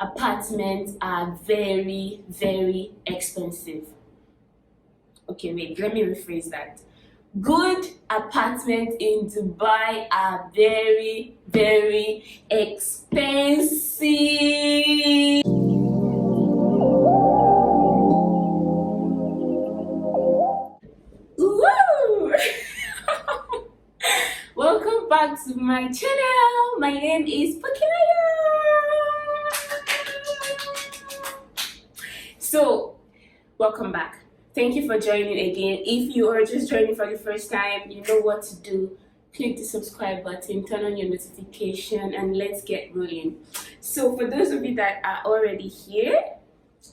apartments are very, very expensive. Okay, wait, let me rephrase that. Good apartments in Dubai are very, very expensive. Woo! Welcome back to my channel. My name is Pokemaya. So, welcome back. Thank you for joining again. If you are just joining for the first time, you know what to do. Click the subscribe button, turn on your notification, and let's get rolling. So for those of you that are already here,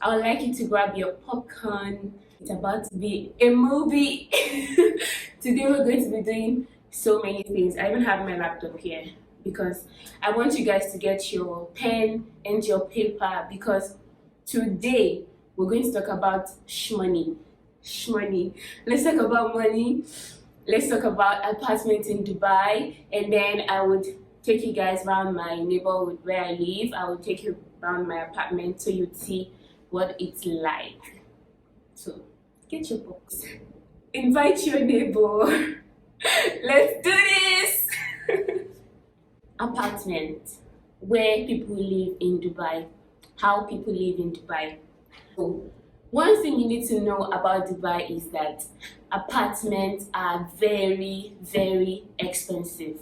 I would like you to grab your popcorn. It's about to be a movie. Today we're going to be doing so many things. I even have my laptop here because I want you guys to get your pen and your paper, because today we're going to talk about shmoney. Let's talk about money. Let's talk about apartments in Dubai, and then I would take you guys around my neighborhood where I live. I will take you around my apartment so you'd see what it's like. So get your books, invite your neighbor. Let's do this. Apartment, where people live in Dubai, how people live in Dubai. So one thing you need to know about Dubai is that apartments are very, very expensive.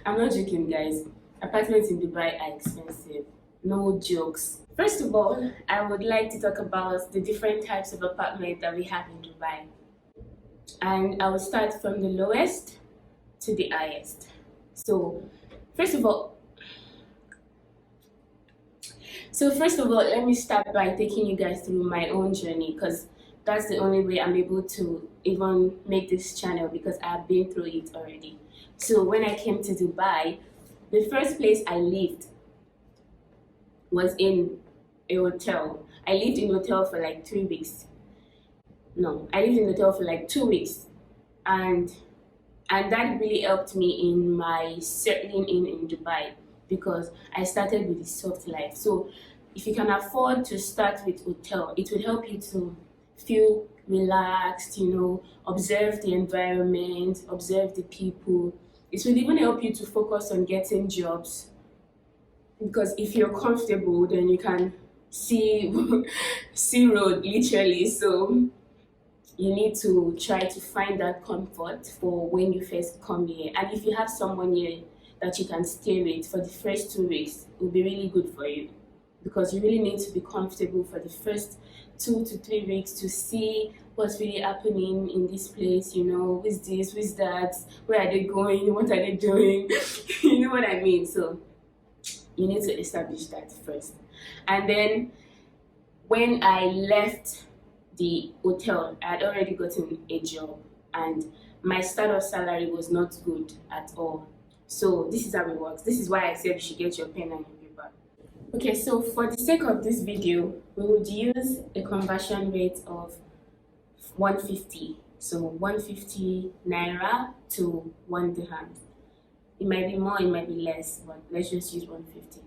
I'm not joking, guys. Apartments in Dubai are expensive. No jokes. First of all, I would like to talk about the different types of apartments that we have in Dubai. And I will start from the lowest to the highest. So, first of all, let me start by taking you guys through my own journey, because that's the only way I'm able to even make this channel, because I've been through it already. So when I came to Dubai, the first place I lived was in a hotel. I lived in a hotel for like 3 weeks. No, I lived in a hotel for like 2 weeks, and that really helped me in my settling in Dubai, because I started with the soft life. So if you can afford to start with hotel, it will help you to feel relaxed, observe the environment, observe the people. It will even help you to focus on getting jobs, because if you're comfortable, then you can see road literally. So you need to try to find that comfort for when you first come here. And if you have someone here that you can stay with for the first 2 weeks, it will be really good for you, because you really need to be comfortable for the first 2 to 3 weeks to see what's really happening in this place. Who's this, who's that, where are they going, what are they doing? You know what I mean? So you need to establish that first. And then when I left the hotel, I had already gotten a job, and my start of salary was not good at all. So this is how it works. This is why I said you should get your pen and your paper. Okay, so for the sake of this video, we would use a conversion rate of 150. So 150 naira to 1 dirham. It might be more, it might be less, but let's just use 150.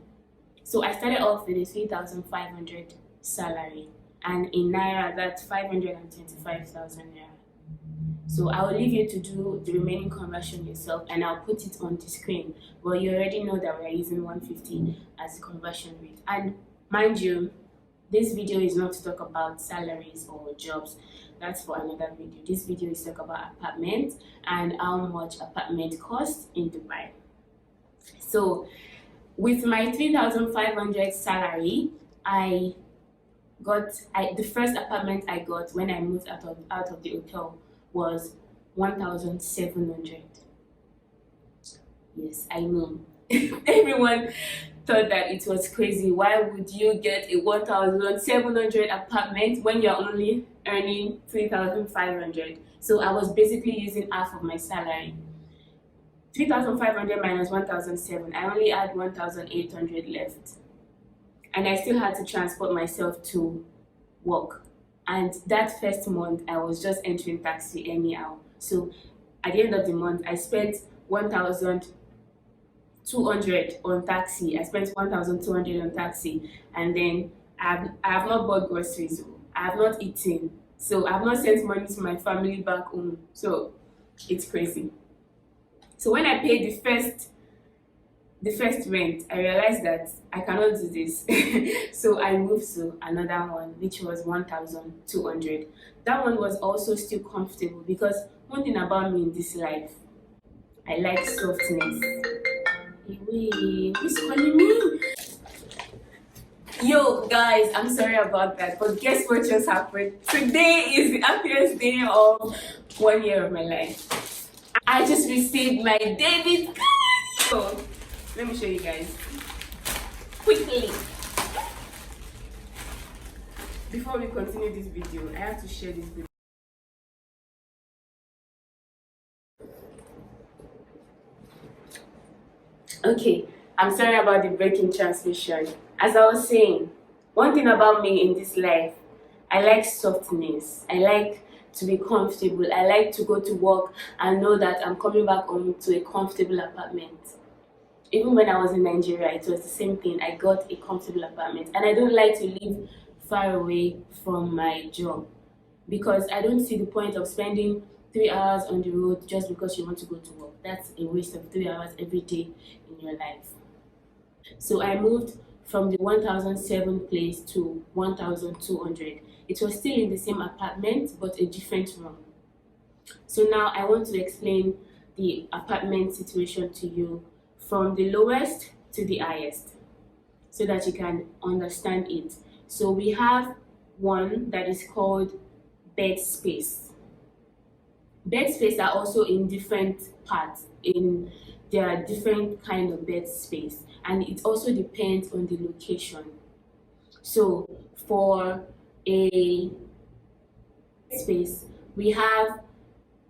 So I started off with a 3,500 salary, and in naira that's 525,000 naira. So I will leave you to do the remaining conversion yourself, and I'll put it on the screen. But you already know that we're using 150 as the conversion rate. And mind you, this video is not to talk about salaries or jobs. That's for another video. This video is to talk about apartments and how much apartment costs in Dubai. So with my 3,500 salary, the first apartment I got when I moved out of the hotel was 1,700. Yes, I know. Everyone thought that it was crazy. Why would you get a 1,700 apartment when you're only earning 3,500? So I was basically using half of my salary. 3,500 minus 1,700, I only had 1,800 left. And I still had to transport myself to work. And that first month, I was just entering taxi anyhow. So at the end of the month, I spent 1,000 200 on taxi. I spent 1,200 on taxi, and then I have not bought groceries. I have not eaten. So I have not sent money to my family back home. So it's crazy. So when I paid the first rent, I realized that I cannot do this. So I moved to another one, which was 1,200. That one was also still comfortable because one thing about me in this life, I like softness. Wait, who's calling me? Yo, guys, I'm sorry about that, but guess what just happened? Today is the happiest day of 1 year of my life. I just received my debit card. So, let me show you guys quickly. Before we continue this video, I have to share this video. Okay, I'm sorry about the breaking transmission. As I was saying, one thing about me in this life, I like softness. I like to be comfortable. I like to go to work and know that I'm coming back home to a comfortable apartment. Even when I was in Nigeria, it was the same thing. I got a comfortable apartment, and I don't like to live far away from my job because I don't see the point of spending 3 hours on the road just because you want to go to work. That's a waste of 3 hours every day in your life. So I moved from the 1,007 place to 1,200. It was still in the same apartment but a different room. So now I want to explain the apartment situation to you from the lowest to the highest so that you can understand it. So we have one that is called bed space. Bed space are also in different parts. There are different kind of bed space, and it also depends on the location. So for a space, we have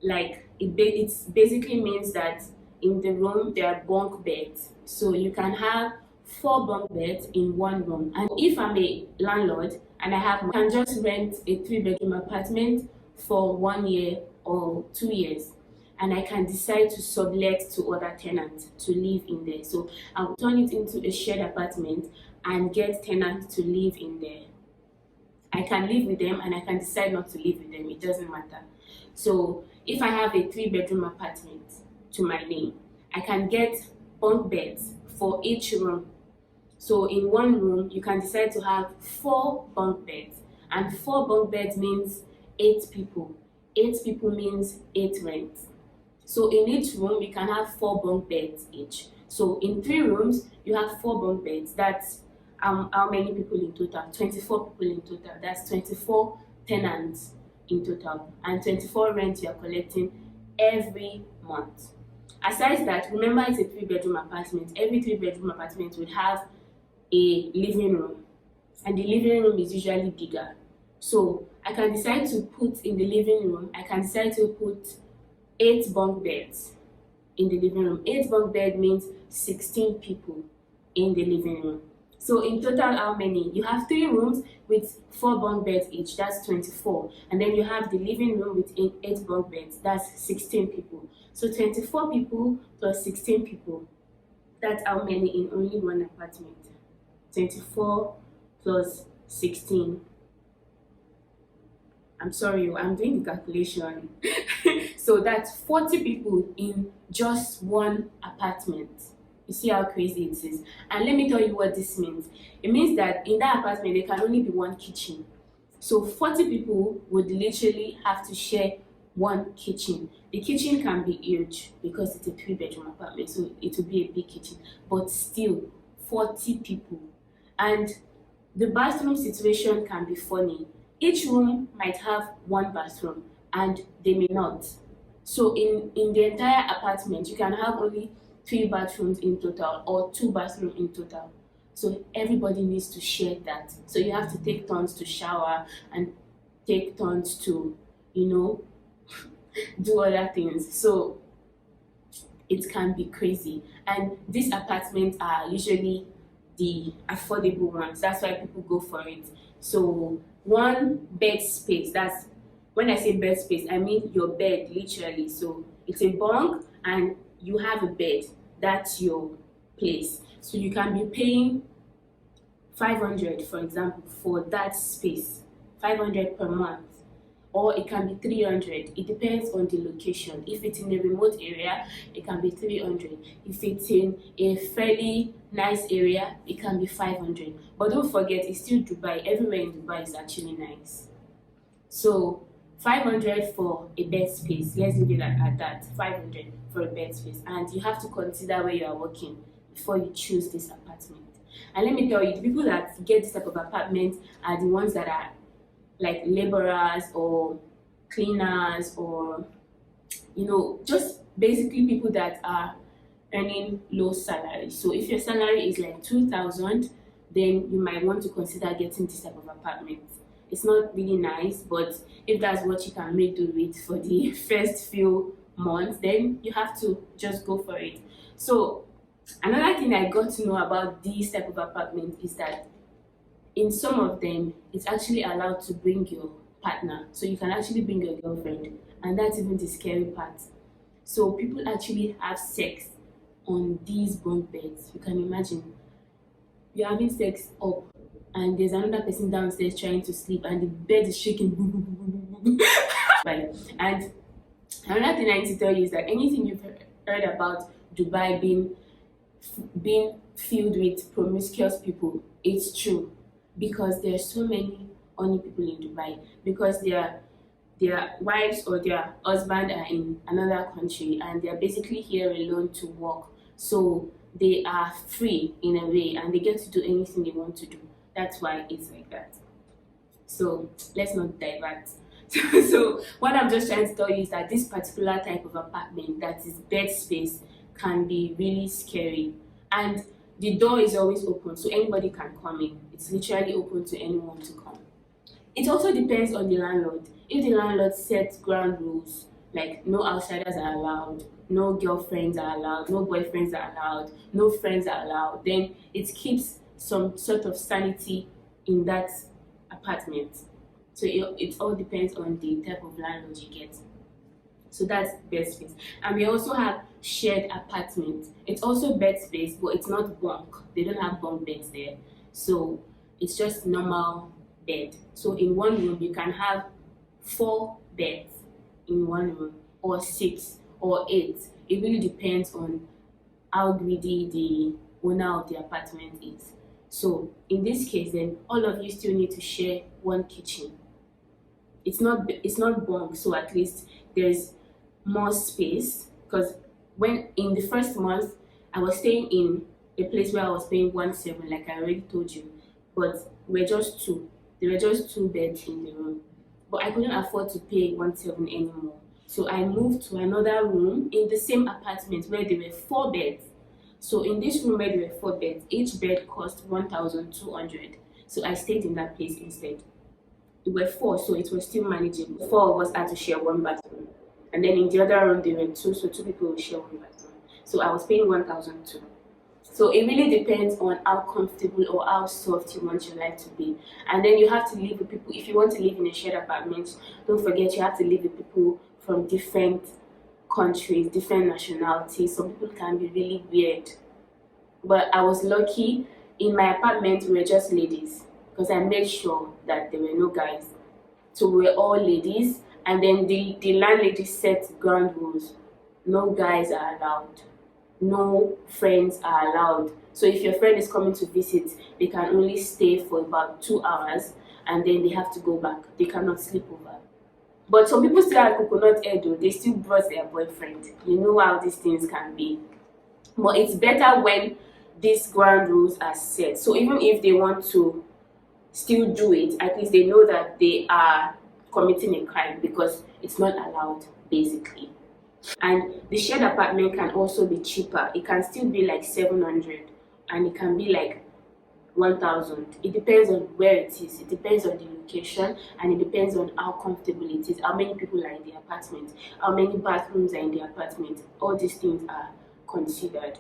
like it basically means that in the room there are bunk beds. So you can have 4 bunk beds in one room. And if I'm a landlord and I can just rent a 3-bedroom apartment for 1 year or 2 years, and I can decide to sublet to other tenants to live in there. So I'll turn it into a shared apartment and get tenants to live in there. I can live with them and I can decide not to live with them. It doesn't matter. So if I have a 3-bedroom apartment to my name, I can get bunk beds for each room. So in one room, you can decide to have 4 bunk beds, and 4 bunk beds means 8 people. 8 people means 8 rents. So in each room, you can have 4 bunk beds each. So in 3 rooms, you have 4 bunk beds. That's how many people in total? 24 people in total. That's 24 tenants in total, and 24 rent you are collecting every month. Aside that, remember it's a 3-bedroom apartment. Every 3-bedroom apartment would have a living room, and the living room is usually bigger. So I can decide to put in the living room, I can decide to put 8 bunk beds in the living room. 8 bunk bed means 16 people in the living room. So in total, how many? You have 3 rooms with 4 bunk beds each, that's 24. And then you have the living room with 8 bunk beds, that's 16 people. So 24 people plus 16 people, that's how many in only one apartment? 24 plus 16. I'm sorry, I'm doing the calculation. So that's 40 people in just one apartment. You see how crazy it is? And let me tell you what this means. It means that in that apartment, there can only be one kitchen. So 40 people would literally have to share one kitchen. The kitchen can be huge because it's a 3-bedroom apartment, so it will be a big kitchen. But still, 40 people. And the bathroom situation can be funny. Each room might have 1 bathroom, and they may not. So in the entire apartment, you can have only 3 bathrooms in total or 2 bathrooms in total. So everybody needs to share that. So you have to take turns to shower and take turns to, do other things. So it can be crazy. And these apartments are usually the affordable ones. That's why people go for it. So 1 bed space, that's when I say bed space, I mean your bed literally. So it's a bunk and you have a bed. That's your place. So you can be paying 500, for example, for that space, 500 per month, or it can be 300. It depends on the location. If it's in a remote area, it can be 300. If it's in a fairly nice area, it can be 500. But don't forget, it's still Dubai. Everywhere in Dubai is actually nice. So 500 for a bed space. Let's leave it at that. 500 for a bed space, and you have to consider where you are working before you choose this apartment. And let me tell you, the people that get this type of apartment are the ones that are like laborers or cleaners, or just basically people that are earning low salary. So if your salary is like 2,000, then you might want to consider getting this type of apartment. It's not really nice, but if that's what you can make do with for the first few months, then you have to just go for it. So another thing I got to know about these type of apartment is that in some of them, it's actually allowed to bring your partner. So you can actually bring your girlfriend, and that's even the scary part. So people actually have sex on these bunk beds. You can imagine you're having sex up, and there's another person downstairs trying to sleep, and the bed is shaking. Right. And another thing I need to tell you is that anything you've heard about Dubai being filled with promiscuous people, it's true, because there are so many only people in Dubai, because their wives or their husband are in another country, and they're basically here alone to work. So they are free in a way, and they get to do anything they want to do. That's why it's like that. So let's not divert. So what I'm just trying to tell you is that this particular type of apartment that is bed space can be really scary, and the door is always open, so anybody can come in. It's literally open to anyone to come. It also depends on the landlord. If the landlord sets ground rules, like no outsiders are allowed, no girlfriends are allowed, no boyfriends are allowed, no friends are allowed, then it keeps some sort of sanity in that apartment. So it all depends on the type of landlord you get. So that's bed space. And we also have shared apartment. It's also bed space, but it's not bunk. They don't have bunk beds there. So it's just normal bed. So in one room, you can have 4 beds in one room, or 6 or 8. It really depends on how greedy the owner of the apartment is. So in this case, then all of you still need to share one kitchen. It's not bunk, so at least there's more space, because when in the first month I was staying in a place where I was paying 1.7, like I already told you, but we're just two. There were just 2 beds in the room, but I couldn't afford to pay 1.7 anymore. So I moved to another room in the same apartment where there were 4 beds. So in this room where there were 4 beds, each bed cost 1,200. So I stayed in that place instead. There were 4, so it was still manageable. 4 of us had to share one bathroom. And then in the other room there were 2, so 2 people would share one bathroom. So I was paying 1,200. So it really depends on how comfortable or how soft you want your life to be. And then you have to live with people. If you want to live in a shared apartment, don't forget you have to live with people from different countries, different nationalities. Some people can be really weird. But I was lucky. In my apartment, we were just ladies, because I made sure that there were no guys. So we were all ladies. And then the landlady set ground rules. No guys are allowed. No friends are allowed. So if your friend is coming to visit, they can only stay for about 2 hours, and then they have to go back. They cannot sleep over. But some people still have coconut head though. They still brought their boyfriend. You know how these things can be. But it's better when these ground rules are set. So even if they want to still do it, at least they know that they are committing a crime, because it's not allowed, basically. And the shared apartment can also be cheaper. It can still be like 700, and it can be like 1,000. It depends on where it is. It depends on the location, and it depends on how comfortable it is, how many people are in the apartment, how many bathrooms are in the apartment. All these things are considered.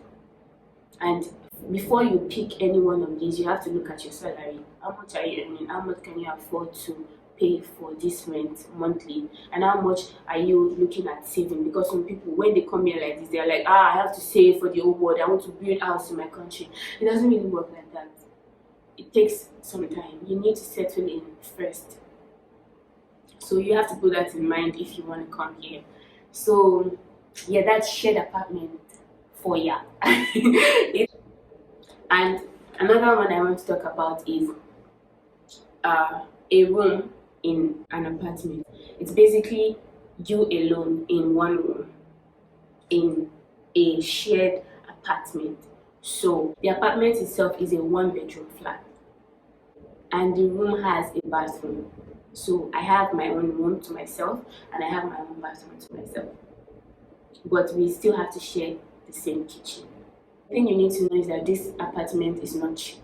And before you pick any one of these, you have to look at your salary. How much are you earning? How much can you afford to pay for this rent monthly, and how much are you looking at saving? Because some people, when they come here like this, they're like, I have to save for the whole world, I want to build a house in my country. It doesn't really work like that. It takes some time. You need to settle in first. So you have to put that in mind if you want to come here. So yeah, that's shared apartment for ya. And another one I want to talk about is a room in an apartment. It's basically you alone in one room in a shared apartment. So the apartment itself is a 1-bedroom flat, and the room has a bathroom. So I have my own room to myself and I have my own bathroom to myself, but we still have to share the same kitchen. The thing you need to know is that this apartment is not cheap.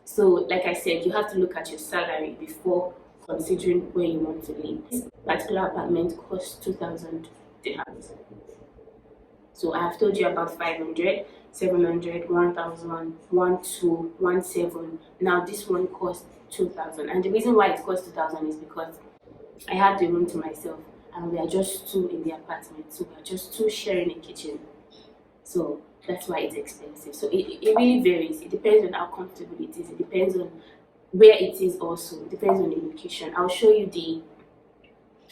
So like I said, you have to look at your salary before considering where you want to live. This particular apartment costs 2,000 dirhams. So I have told you about 500, 700, 1,000, 1,2, 17. Now this one costs 2,000, and the reason why it costs 2,000 is because I have the room to myself and we are just two in the apartment. So we are just two sharing a kitchen. So that's why it's expensive. So it really varies. It depends on how comfortable it is. It depends on where it is also. It depends on the location. I'll show you the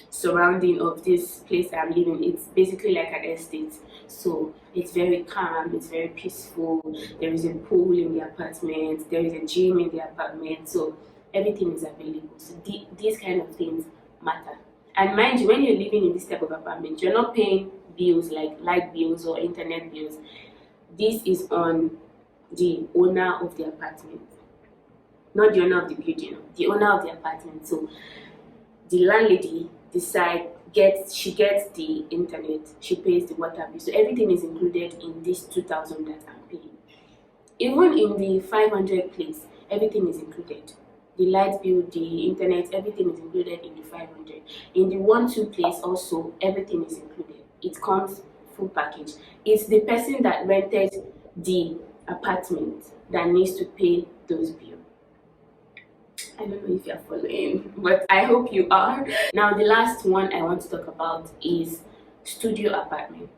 surrounding of this place I'm living. It's basically like an estate. So it's very calm, it's very peaceful. There is a pool in the apartment, there is a gym in the apartment. So everything is available. So these kind of things matter. And mind you, when you're living in this type of apartment, you're not paying bills like light bills or internet bills. This is on the owner of the apartment, not the owner of the building, the owner of the apartment. So the landlady she gets the internet, she pays the water bill. So everything is included in this 2,000 that I'm paying. Even in the 500 place, everything is included. The light bill, the internet, everything is included in the 500. In the 1-2 place also, everything is included. It comes full package. It's the person that rented the apartment that needs to pay those bills. I don't know if you're following, but I hope you are. Now the last one I want to talk about is studio apartment.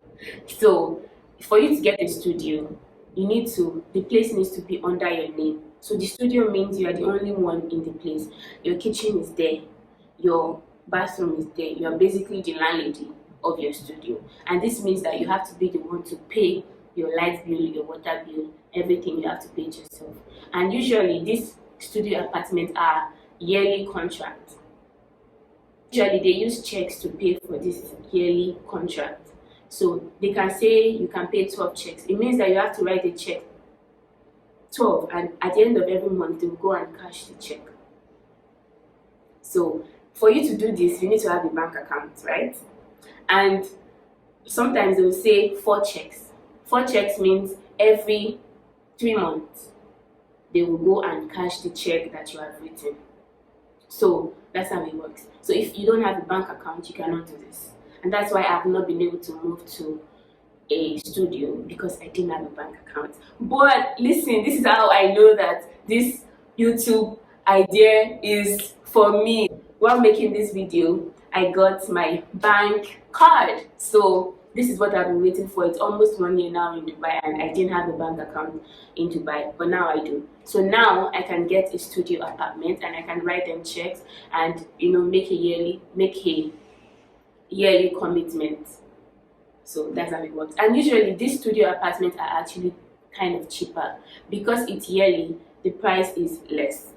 So for you to get a studio, the place needs to be under your name. So the studio means you are the only one in the place. Your kitchen is there, your bathroom is there. You are basically the landlady of your studio, and this means that you have to be the one to pay your light bill, your water bill, everything you have to pay it yourself. And usually these studio apartments are yearly contracts. Usually they use checks to pay for this yearly contract. So they can say you can pay 12 checks. It means that you have to write a check 12, and at the end of every month they will go and cash the check. So for you to do this, you need to have a bank account, right? And sometimes they will say 4 checks. 4 checks means every 3 months they will go and cash the check that you have written. So that's how it works. So if you don't have a bank account, you cannot do this. And that's why I've not been able to move to a studio, because I didn't have a bank account. But listen, this is how I know that this YouTube idea is for me. While making this video, I got my bank card. So this is what I've been waiting for. It's almost 1 year now in Dubai, and I didn't have a bank account in Dubai, but now I do. So now I can get a studio apartment and I can write them checks and make a yearly commitment. So that's how it works. And usually these studio apartments are actually kind of cheaper because it's yearly. The price is less.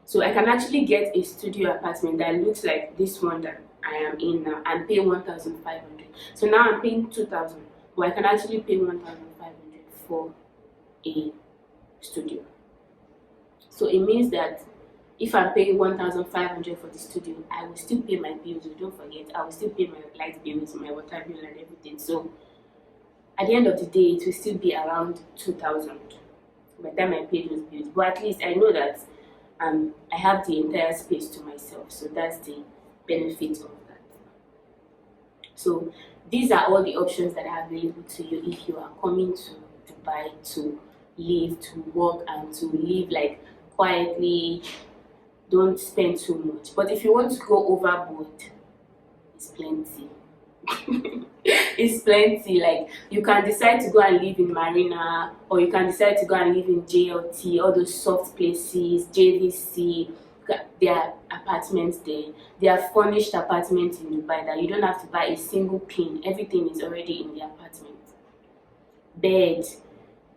So I can actually get a studio apartment that looks like this one that I am in now and pay 1,500. So now I'm paying 2,000, but I can actually pay 1,500 for a studio. So it means that if I'm paying 1,500 for the studio, I will still pay my bills. Don't forget, I will still pay my light bills, my water bill, and everything. So at the end of the day, it will still be around 2,000 by the time I pay those bills. But at least I know that I have the entire space to myself. So that's the benefit of that. So these are all the options that are available to you if you are coming to Dubai to live, to work, and to live like quietly, don't spend too much. But if you want to go overboard, it's plenty. It's plenty. Like, you can decide to go and live in Marina, or you can decide to go and live in JLT, all those soft places, JVC. There are apartments there. There are furnished apartments in Dubai that you don't have to buy a single pin. Everything is already in the apartment. Bed,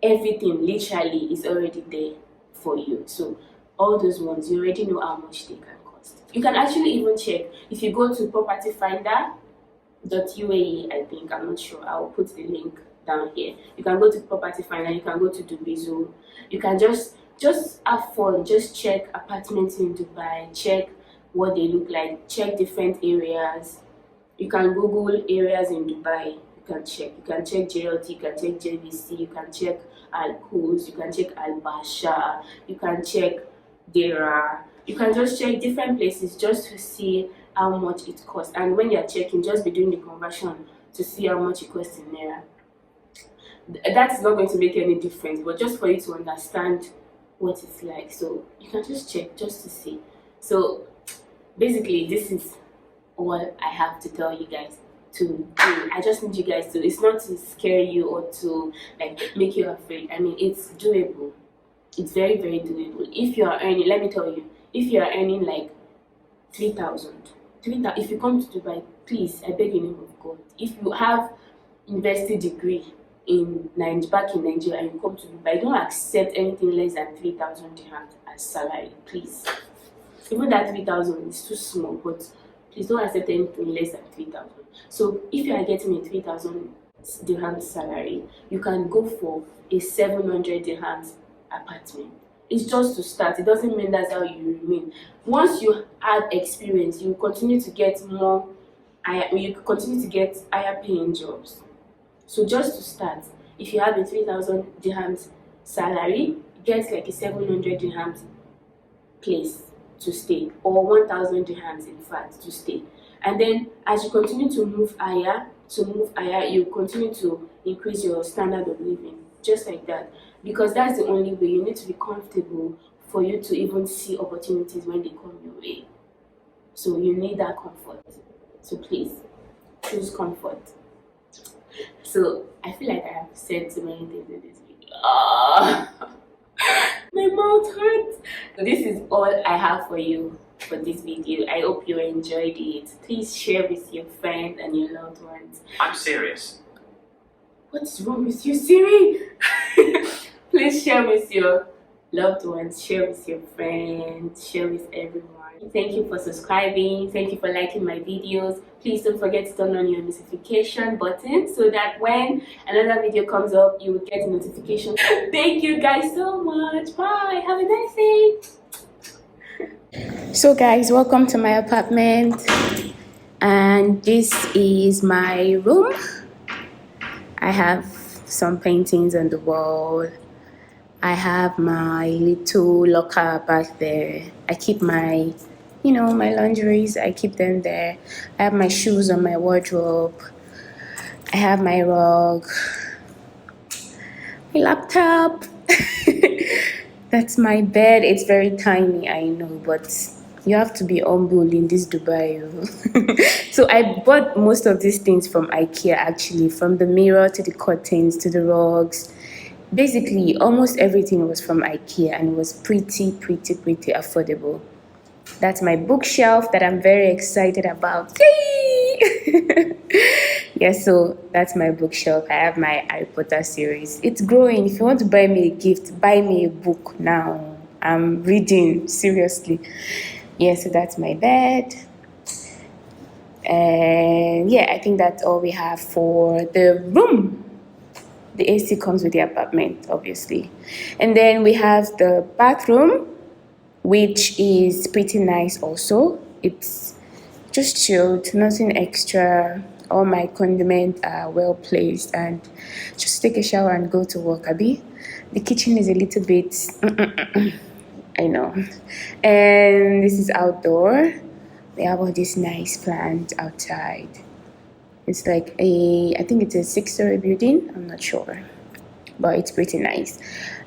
everything literally is already there for you. So all those ones, you already know how much they can cost. You can actually even check if you go to propertyfinder.ae, I think, I'm not sure, I'll put the link down here. You can go to Property Finder, you can go to Dubizo, you can just have fun, just check apartments in Dubai, check what they look like, check different areas. You can Google areas in Dubai, you can check JLT, you can check JVC, you can check Al Quds, you can check Al Basha, you can check Dera, you can just check different places just to see how much it costs. And when you're checking, just be doing the conversion to see how much it costs in Naira. That's not going to make any difference, but just for you to understand what it's like. So you can just check just to see. So basically, this is all I have to tell you guys to do. I just need you guys to, it's not to scare you or to like make you afraid. I mean, it's doable. It's very, very doable. If you are earning, let me tell you, if you are earning like 3,000, if you come to Dubai, please, I beg in the name of God, if you have university degree in back in Nigeria and you come to Dubai, don't accept anything less than 3,000 dirhams as salary, please. Even that 3,000 is too small, but please don't accept anything less than 3,000. So if you are getting a 3,000 dirhams salary, you can go for a 700 dirhams apartment. It's just to start. It doesn't mean that's how you remain. Once you have experience, you continue to get higher paying jobs. So just to start, if you have a 3,000 dirhams salary, get like a 700 dirhams place to stay, or 1,000 dirhams in fact to stay. And then as you continue to move higher, you continue to increase your standard of living, just like that. Because that's the only way. You need to be comfortable for you to even see opportunities when they come your way. So you need that comfort. So please, choose comfort. So I feel like I have said so many things in this video. My mouth hurts. So this is all I have for you for this video. I hope you enjoyed it. Please share with your friends and your loved ones. I'm serious. What is wrong with you, Siri? Please share with your loved ones, share with your friends, share with everyone. Thank you for subscribing. Thank you for liking my videos. Please don't forget to turn on your notification button so that when another video comes up, you will get a notification. Thank you guys so much. Bye. Have a nice day. So guys, welcome to my apartment. And this is my room. I have some paintings on the wall. I have my little locker back there. I keep my, my lingeries, I keep them there. I have my shoes on my wardrobe. I have my rug, my laptop. That's my bed. It's very tiny, I know, but you have to be humble in this Dubai. So I bought most of these things from IKEA, actually, from the mirror to the curtains to the rugs. Basically, almost everything was from IKEA, and it was pretty affordable. That's my bookshelf that I'm very excited about. Yeah, so that's my bookshelf. I have my Harry Potter series. It's growing. If you want to buy me a gift, buy me a book now. I'm reading, seriously. Yeah, so that's my bed. And yeah, I think that's all we have for the room. The AC comes with the apartment, obviously. And then we have the bathroom, which is pretty nice also. It's just chilled, nothing extra. All my condiments are well placed, and just take a shower and go to work, Abi. The kitchen is a little bit, I know. And this is outdoor. We have all these nice plants outside. It's like I think it's a 6-story building, I'm not sure. but it's pretty nice.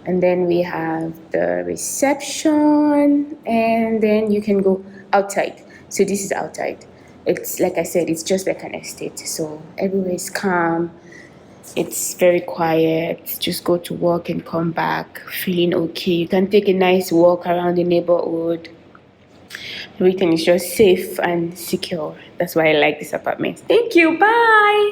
And then we have the reception, and then you can go outside. So this is outside. It's like I said, it's just like an estate, so everywhere is calm. It's very quiet. Just go to work and come back feeling okay. You can take a nice walk around the neighborhood. Everything is just safe and secure. That's why I like this apartment. Thank you. Bye.